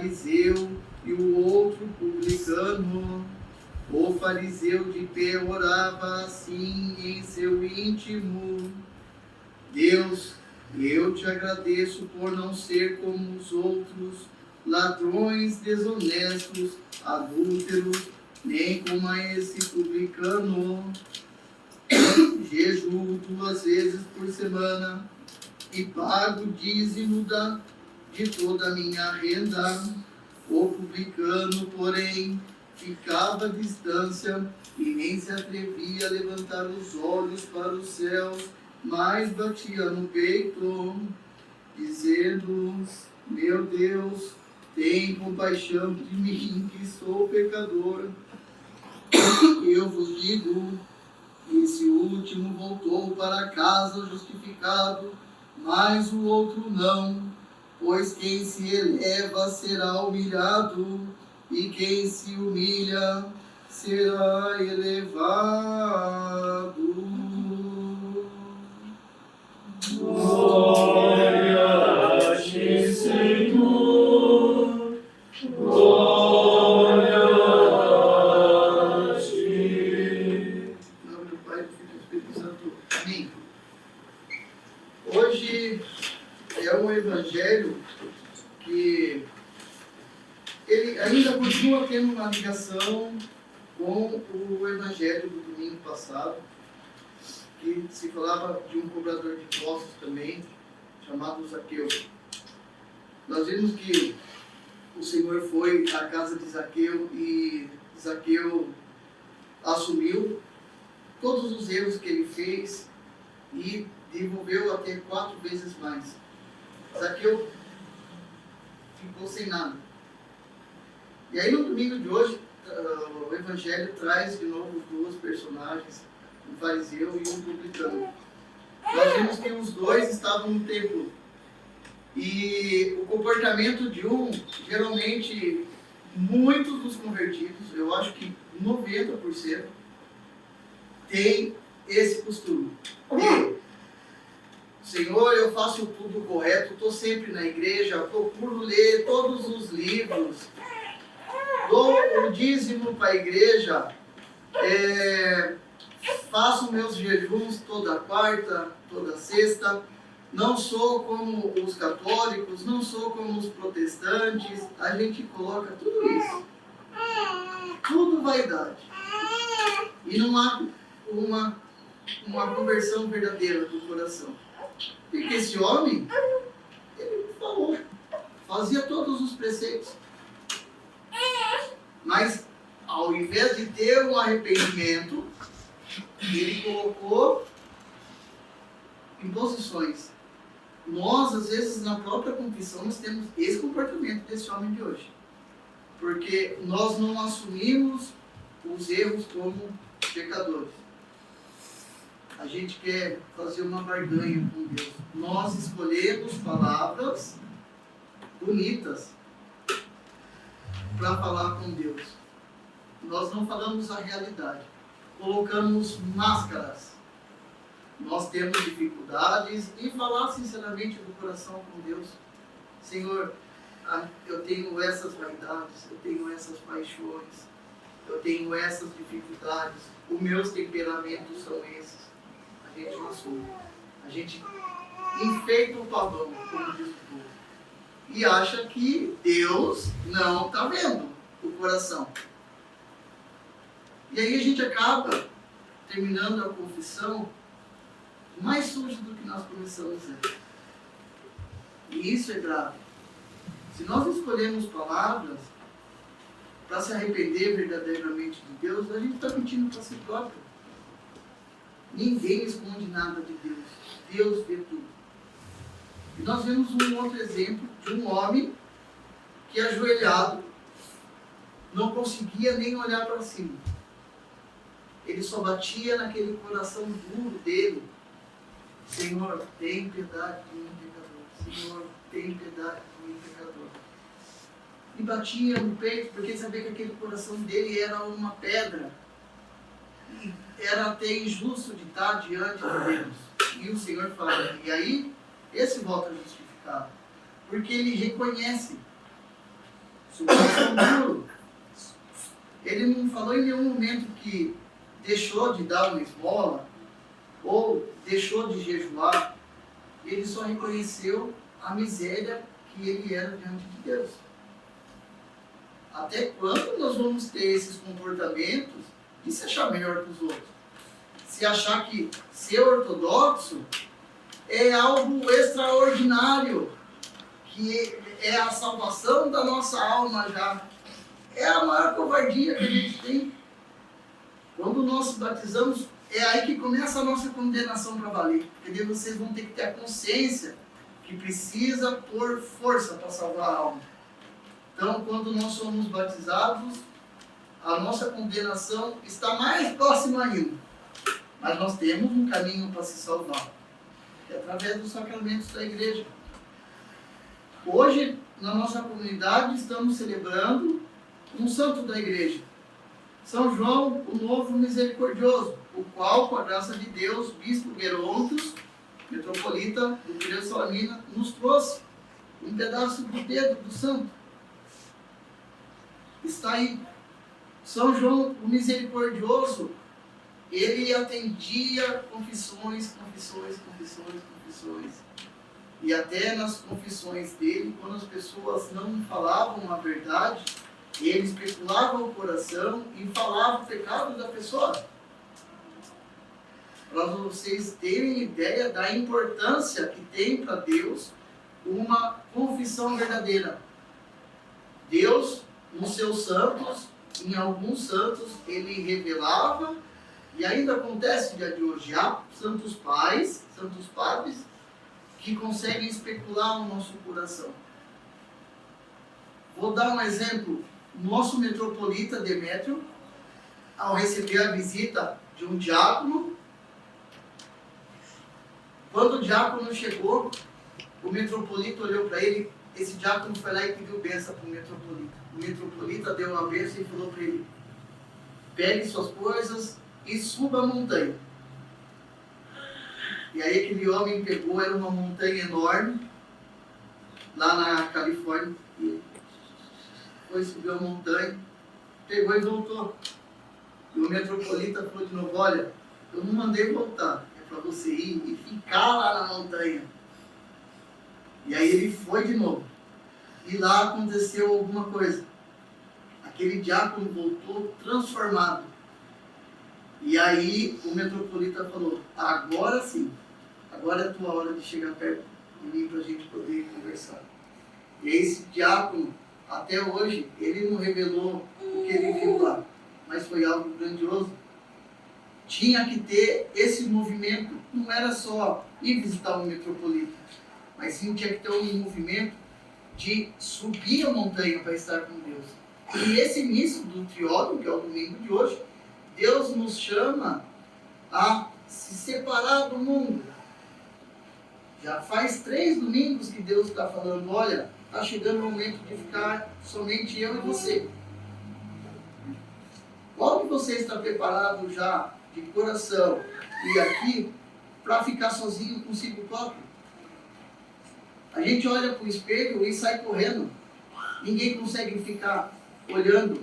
fariseu e o outro publicano. O fariseu de pé orava assim em seu íntimo: Deus, eu te agradeço por não ser como os outros, ladrões, desonestos, adúlteros, nem como esse publicano. Jejuo 2 vezes por semana e pago o dízimo de toda a minha renda. O publicano, porém, ficava à distância e nem se atrevia a levantar os olhos para os céus, mas batia no peito, dizendo: Meu Deus, tem compaixão de mim, que sou pecador. Eu vos digo, esse último voltou para casa justificado, mas o outro não. Pois quem se eleva será humilhado, e quem se humilha será elevado. Glória a ti, Senhor. Glória a ti. Em nome do Pai, do Filho e do Espírito Santo. Amém. Hoje é um evangelho que ele ainda continua tendo uma ligação com o evangelho do domingo passado, que se falava de um cobrador de impostos também, chamado Zaqueu. Nós vimos que o Senhor foi à casa de Zaqueu e Zaqueu assumiu todos os erros que ele fez e devolveu até 4 vezes mais. Zaqueu ficou sem nada. E aí no domingo de hoje, o Evangelho traz de novo 2 personagens, um fariseu e um publicano. Nós vimos que os 2 estavam no templo. E o comportamento de um, geralmente, muitos dos convertidos, eu acho que 90%, tem esse costume. Senhor, eu faço tudo correto, estou sempre na igreja, procuro ler todos os livros, dou o dízimo para a igreja, faço meus jejuns toda quarta, toda sexta, não sou como os católicos, não sou como os protestantes. A gente coloca tudo isso, tudo vaidade, e não há uma conversão verdadeira do coração. Porque esse homem, ele falou, fazia todos os preceitos, mas ao invés de ter um arrependimento, ele colocou imposições. Nós, às vezes, na própria confissão, nós temos esse comportamento desse homem de hoje, porque nós não assumimos os erros como pecadores. A gente quer fazer uma barganha com Deus. Nós escolhemos palavras bonitas para falar com Deus. Nós não falamos a realidade. Colocamos máscaras. Nós temos dificuldades em falar sinceramente do coração com Deus. Senhor, eu tenho essas vaidades, eu tenho essas paixões, eu tenho essas dificuldades, os meus temperamentos são esses. A gente não assume. A gente enfeita o pavão, como diz o povo, e acha que Deus não está vendo o coração. E aí a gente acaba terminando a confissão mais sujo do que nós começamos a ser. E isso é grave. Se nós escolhemos palavras para se arrepender verdadeiramente de Deus, a gente está mentindo para si próprio. Ninguém esconde nada de Deus. Deus vê tudo. E nós vemos um outro exemplo de um homem que, ajoelhado, não conseguia nem olhar para cima. Ele só batia naquele coração duro dele. Senhor, tem piedade de mim, pecador. Senhor, tem piedade de mim, pecador. E batia no peito, porque ele sabia que aquele coração dele era uma pedra. E era até injusto de estar diante de Deus. E o Senhor fala, e aí, esse volta justificado. Porque ele reconhece coração duro. Ele não falou em nenhum momento que deixou de dar uma esmola ou deixou de jejuar. Ele só reconheceu a miséria que ele era diante de Deus. Até quando nós vamos ter esses comportamentos e se achar melhor que os outros? Se achar que ser ortodoxo é algo extraordinário, que é a salvação da nossa alma já. É a maior covardia que a gente tem. Quando nós batizamos, é aí que começa a nossa condenação para valer. Porque vocês vão ter que ter a consciência que precisa pôr força para salvar a alma. Então, quando nós somos batizados, a nossa condenação está mais próxima ainda. Mas nós temos um caminho para se salvar, que é através dos sacramentos da igreja. Hoje, na nossa comunidade, estamos celebrando um santo da igreja, São João, o Novo Misericordioso, o qual, com a graça de Deus, Bispo Gerontos, metropolita do Pires Salamina, nos trouxe um pedaço do dedo do santo. Está aí. São João, o Misericordioso, ele atendia confissões. E até nas confissões dele, quando as pessoas não falavam a verdade, ele especulava o coração e falava o pecado da pessoa. Para vocês terem ideia da importância que tem para Deus uma confissão verdadeira. Deus, nos seus santos, em alguns santos, ele revelava, e ainda acontece dia de hoje, há santos pais, santos padres, que conseguem especular o nosso coração. Vou dar um exemplo. Nosso metropolita Demétrio, ao receber a visita de um diácono, quando o diácono chegou, o metropolita olhou para ele, esse diácono foi lá e pediu bênção para o metropolita. O metropolita deu uma bênção e falou para ele: pegue suas coisas e suba a montanha. E aí aquele homem pegou, era uma montanha enorme, lá na Califórnia, e foi subir a montanha, pegou e voltou. E o metropolita falou de novo: olha, eu não mandei voltar, é para você ir e ficar lá na montanha. E aí ele foi de novo. E lá aconteceu alguma coisa. Aquele diácono voltou transformado. E aí o metropolita falou: agora sim, agora é a tua hora de chegar perto de mim para a gente poder conversar. E esse diácono, até hoje, ele não revelou o que ele viu lá, mas foi algo grandioso. Tinha que ter esse movimento, não era só ir visitar o metropolita, mas sim tinha que ter um movimento de subir a montanha para estar com Deus. E esse início do triódio, que é o domingo de hoje, Deus nos chama a se separar do mundo. Já faz 3 domingos que Deus está falando: olha, está chegando o momento de ficar somente eu e você. Qual que você está preparado já de coração e aqui para ficar sozinho consigo próprio? A gente olha para o espelho e sai correndo. Ninguém consegue ficar olhando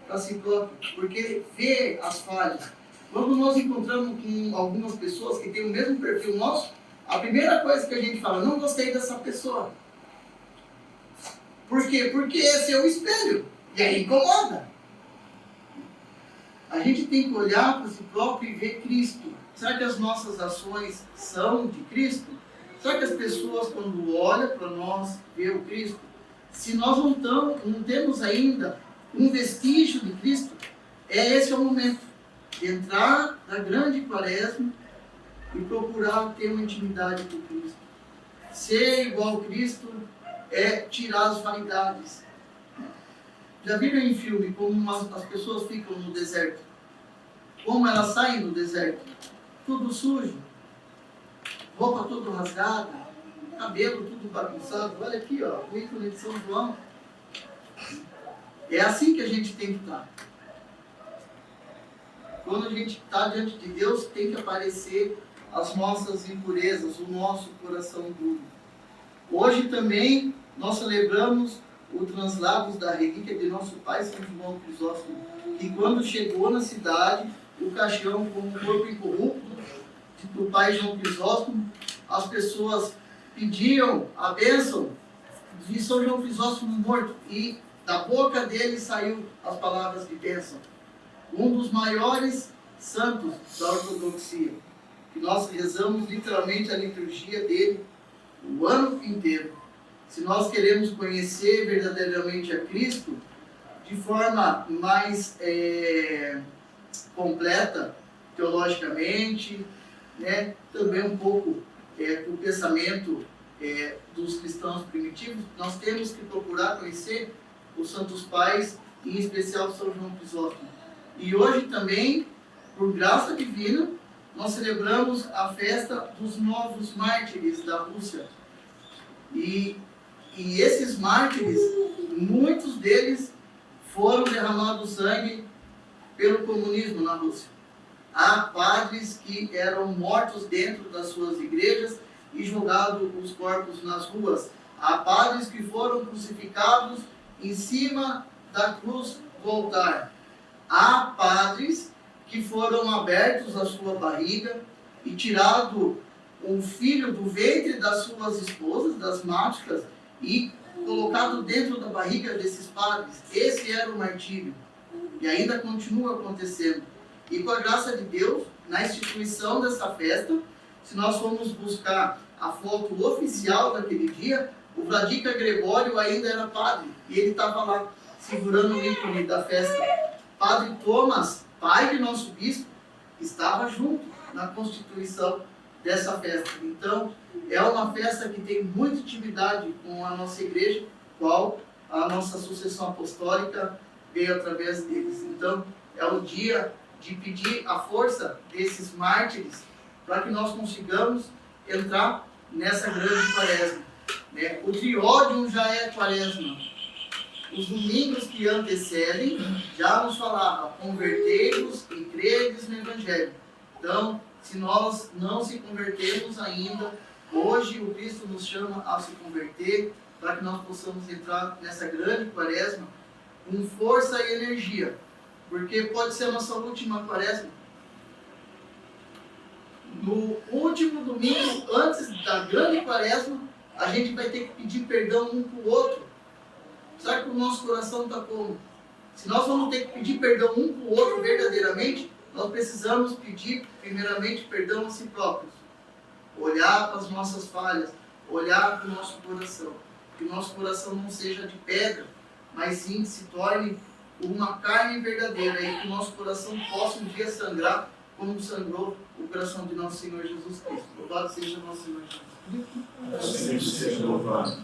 para si próprio, porque vê as falhas. Quando nós encontramos com algumas pessoas que têm o mesmo perfil nosso, a primeira coisa que a gente fala: não gostei dessa pessoa. Por quê? Porque esse é o espelho. E aí incomoda. A gente tem que olhar para si próprio e ver Cristo. Será que as nossas ações são de Cristo? Será que as pessoas, quando olham para nós, vê o Cristo? Se nós não temos ainda um vestígio de Cristo, esse é o momento de entrar na grande quaresma e procurar ter uma intimidade com Cristo. Ser igual a Cristo é tirar as vaidades. Já viram em filme como as pessoas ficam no deserto? Como elas saem do deserto? Tudo sujo, roupa tudo rasgada, cabelo tudo bagunçado. Olha aqui, ó, o ícone de São João. É assim que a gente tem que estar. Quando a gente está diante de Deus, tem que aparecer as nossas impurezas, o nosso coração duro. Hoje também nós celebramos o translados da relíquia de nosso pai São João Crisóstomo, que quando chegou na cidade, o caixão com o corpo incorrupto do pai João Crisóstomo, as pessoas pediam a bênção de São João Crisóstomo morto, e da boca dele saiu as palavras de bênção. Um dos maiores santos da ortodoxia, que nós rezamos literalmente a liturgia dele o ano inteiro. Se nós queremos conhecer verdadeiramente a Cristo de forma mais completa, teologicamente, né, também um pouco o pensamento dos cristãos primitivos, nós temos que procurar conhecer os santos pais, em especial São João Crisóstomo. E hoje também, por graça divina, nós celebramos a festa dos novos mártires da Rússia. E esses mártires, muitos deles foram derramados sangue pelo comunismo na Rússia. Há padres que eram mortos dentro das suas igrejas e jogados os corpos nas ruas. Há padres que foram crucificados em cima da cruz do altar. Há padres que foram abertos a sua barriga e tirado um filho do ventre das suas esposas, das mágicas, e colocado dentro da barriga desses padres. Esse era o martírio. E ainda continua acontecendo. E com a graça de Deus, na instituição dessa festa, se nós formos buscar a foto oficial daquele dia, o Vladica Gregório ainda era padre. E ele estava lá, segurando o ícone da festa. Padre Thomas, pai de nosso bispo, estava junto na constituição dessa festa. Então, é uma festa que tem muita intimidade com a nossa igreja, qual a nossa sucessão apostólica veio através deles. Então, é o dia de pedir a força desses mártires para que nós consigamos entrar nessa grande quaresma. Né? O triódium já é quaresma. Os domingos que antecedem já nos falava: convertei-vos e credes no Evangelho. Então, se nós não se convertermos ainda, hoje o Cristo nos chama a se converter, para que nós possamos entrar nessa grande quaresma com força e energia, porque pode ser a nossa última quaresma. No último domingo, antes da grande quaresma, a gente vai ter que pedir perdão um para o outro. Será que o nosso coração está como? Se nós vamos ter que pedir perdão um para o outro verdadeiramente, nós precisamos pedir primeiramente perdão a si próprios. Olhar para as nossas falhas, olhar para o nosso coração. Que o nosso coração não seja de pedra, mas sim se torne uma carne verdadeira, e que o nosso coração possa um dia sangrar como sangrou o coração de nosso Senhor Jesus Cristo. Louvado seja nosso Senhor Jesus Cristo. Assim seja louvado.